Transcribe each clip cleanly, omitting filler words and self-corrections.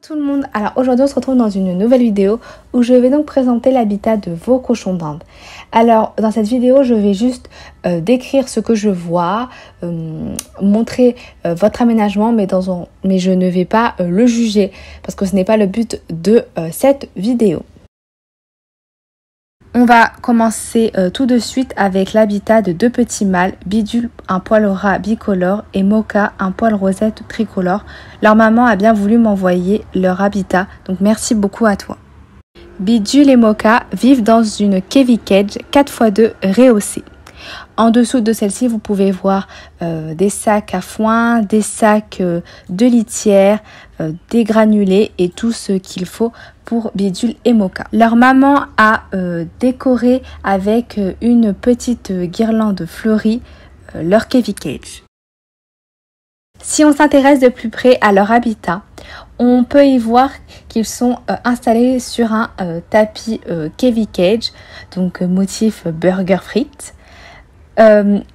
Tout le monde, alors aujourd'hui on se retrouve dans une nouvelle vidéo où je vais donc présenter l'habitat de vos cochons d'Inde. Alors dans cette vidéo je vais juste décrire ce que je vois, montrer votre aménagement mais je ne vais pas le juger parce que ce n'est pas le but de cette vidéo. On va commencer tout de suite avec l'habitat de deux petits mâles, Bidule, un poil ras bicolore, et Mocha, un poil rosette tricolore. Leur maman a bien voulu m'envoyer leur habitat, donc merci beaucoup à toi. Bidule et Mocha vivent dans une Kevy Cage 4x2 rehaussée. En dessous de celle-ci, vous pouvez voir des sacs à foin, des sacs de litière, des granulés et tout ce qu'il faut pour Bidule et Mocha. Leur maman a décoré avec une petite guirlande fleurie leur Kevy Cage. Si on s'intéresse de plus près à leur habitat, on peut y voir qu'ils sont installés sur un tapis Kevy Cage, donc motif burger frites.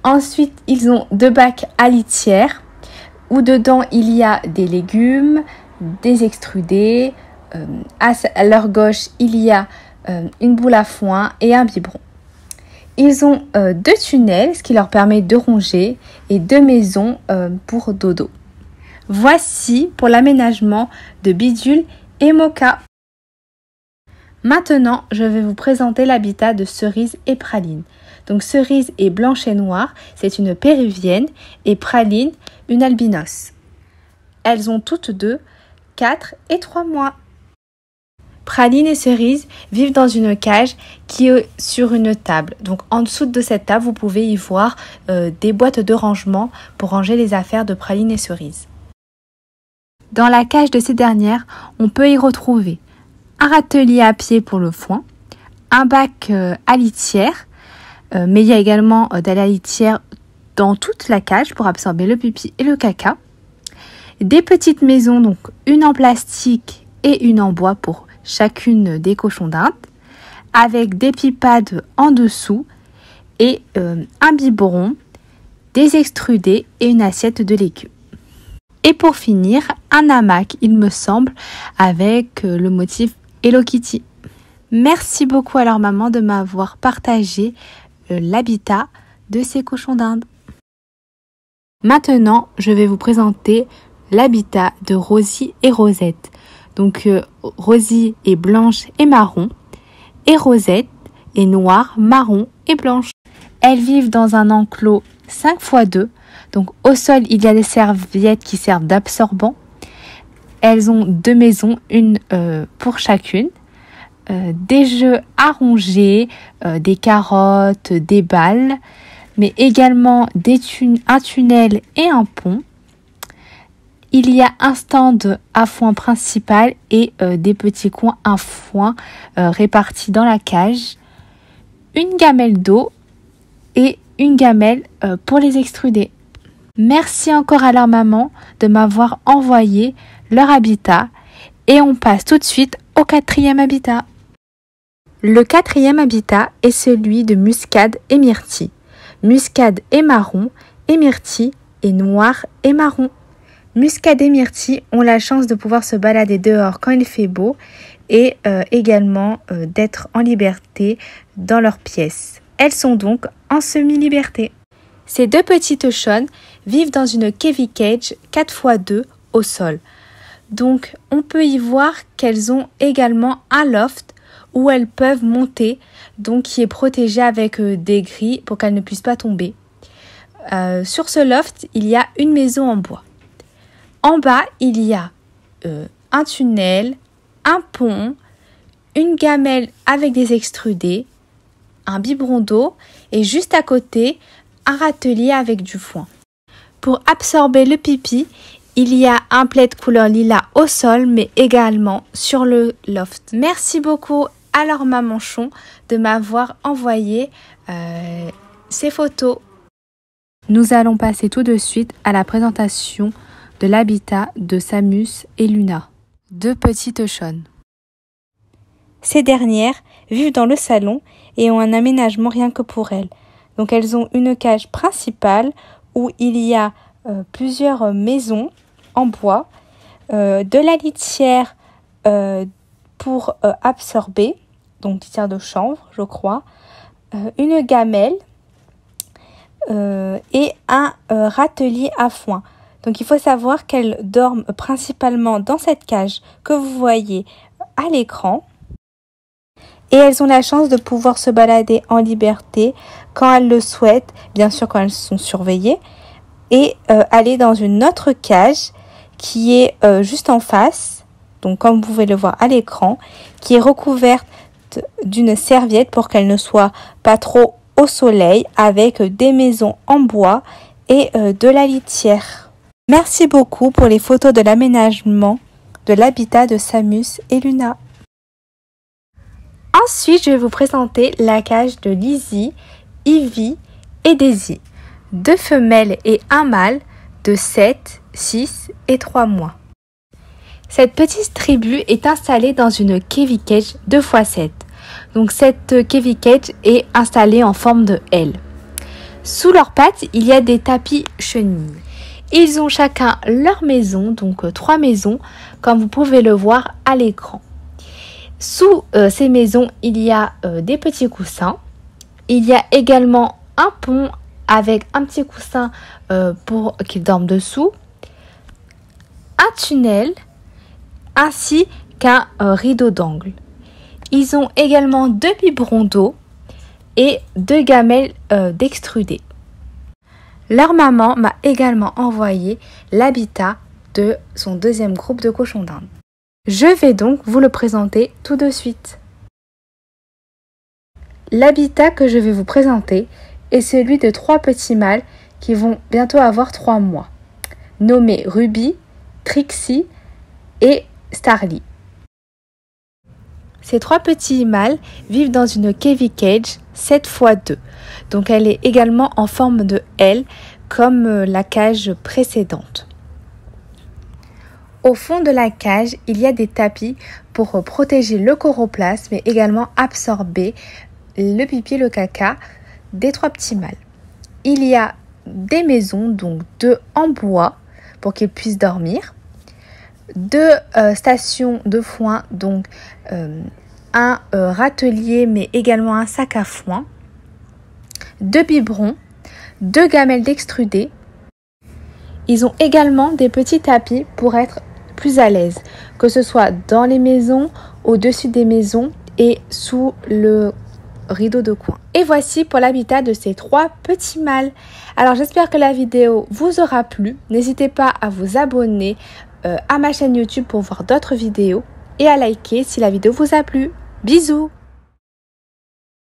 Ensuite, ils ont deux bacs à litière où dedans il y a des légumes, des extrudés. À leur gauche, il y a une boule à foin et un biberon. Ils ont deux tunnels, ce qui leur permet de ronger, et deux maisons pour dodo. Voici pour l'aménagement de Bidule et Mocha. Maintenant, je vais vous présenter l'habitat de Cerise et Praline. Donc Cerise est blanche et noire, c'est une péruvienne, et Praline, une albinos. Elles ont toutes deux 4 et 3 mois. Praline et Cerise vivent dans une cage qui est sur une table. Donc en dessous de cette table, vous pouvez y voir des boîtes de rangement pour ranger les affaires de Praline et Cerise. Dans la cage de ces dernières, on peut y retrouver un râtelier à pied pour le foin, un bac à litière, mais il y a également de la litière dans toute la cage pour absorber le pipi et le caca. Des petites maisons, donc une en plastique et une en bois pour chacune des cochons d'Inde, avec des pipades en dessous et un biberon, des extrudés et une assiette de légumes. Et pour finir, un hamac, il me semble, avec le motif Hello Kitty. Merci beaucoup à leur maman de m'avoir partagé l'habitat de ces cochons d'Inde. Maintenant, je vais vous présenter l'habitat de Rosie et Rosette. Donc Rosie est blanche et marron, et Rosette est noire, marron et blanche. Elles vivent dans un enclos 5x2. Donc au sol, il y a des serviettes qui servent d'absorbant. Elles ont deux maisons, une pour chacune. Des jeux à ronger, des carottes, des balles, mais également un tunnel et un pont. Il y a un stand à foin principal et des petits coins à foin répartis dans la cage, une gamelle d'eau et une gamelle pour les extruder. Merci encore à leur maman de m'avoir envoyé leur habitat et on passe tout de suite au quatrième habitat. Le quatrième habitat est celui de Muscade et Myrtille. Muscade est marron et Myrtille est noire et marron. Muscade et Myrtille ont la chance de pouvoir se balader dehors quand il fait beau et également d'être en liberté dans leur pièce. Elles sont donc en semi-liberté. Ces deux petites chaunes vivent dans une Kevy Cage 4x2 au sol. Donc on peut y voir qu'elles ont également un loft où elles peuvent monter, donc qui est protégé avec des grilles pour qu'elles ne puissent pas tomber. Sur ce loft, il y a une maison en bois. En bas, il y a un tunnel, un pont, une gamelle avec des extrudés, un biberon d'eau et juste à côté, un râtelier avec du foin. Pour absorber le pipi, il y a un plaid couleur lilas au sol, mais également sur le loft. Merci beaucoup à leur mamanchon de m'avoir envoyé ces photos. Nous allons passer tout de suite à la présentation de l'habitat de Samus et Luna, deux petites chaunes. Ces dernières vivent dans le salon et ont un aménagement rien que pour elles. Donc elles ont une cage principale où il y a plusieurs maisons en bois, de la litière pour absorber, donc litière de chanvre je crois, une gamelle et un râtelier à foin. Donc il faut savoir qu'elles dorment principalement dans cette cage que vous voyez à l'écran. Et elles ont la chance de pouvoir se balader en liberté quand elles le souhaitent, bien sûr quand elles sont surveillées, et aller dans une autre cage qui est juste en face, donc comme vous pouvez le voir à l'écran, qui est recouverte d'une serviette pour qu'elles ne soient pas trop au soleil, avec des maisons en bois et de la litière. Merci beaucoup pour les photos de l'aménagement de l'habitat de Samus et Luna. Ensuite, je vais vous présenter la cage de Lizzie, Ivy et Daisy. 2 femelles et un mâle de 7, 6 et 3 mois. Cette petite tribu est installée dans une cavy cage 2x7. Donc cette cavy cage est installée en forme de L. Sous leurs pattes, il y a des tapis chenilles. Ils ont chacun leur maison, donc 3 maisons, comme vous pouvez le voir à l'écran. Sous ces maisons, il y a des petits coussins. Il y a également un pont avec un petit coussin pour qu'ils dorment dessous. Un tunnel ainsi qu'un rideau d'angle. Ils ont également 2 biberons d'eau et 2 gamelles d'extrudés. Leur maman m'a également envoyé l'habitat de son 2e groupe de cochons d'Inde. Je vais donc vous le présenter tout de suite. L'habitat que je vais vous présenter est celui de 3 petits mâles qui vont bientôt avoir 3 mois, nommés Ruby, Trixie et Starly. Ces 3 petits mâles vivent dans une cavy cage 7x2, donc elle est également en forme de L comme la cage précédente. Au fond de la cage, il y a des tapis pour protéger le choroplasme mais également absorber le pipi et le caca des 3 petits mâles. Il y a des maisons, donc 2 en bois pour qu'ils puissent dormir, 2 stations de foin, donc un râtelier mais également un sac à foin, 2 biberons, 2 gamelles d'extrudés. Ils ont également des petits tapis pour être plus à l'aise, que ce soit dans les maisons, au-dessus des maisons et sous le rideau de coin. Et voici pour l'habitat de ces 3 petits mâles. Alors j'espère que la vidéo vous aura plu. N'hésitez pas à vous abonner à ma chaîne YouTube pour voir d'autres vidéos et à liker si la vidéo vous a plu. Bisous!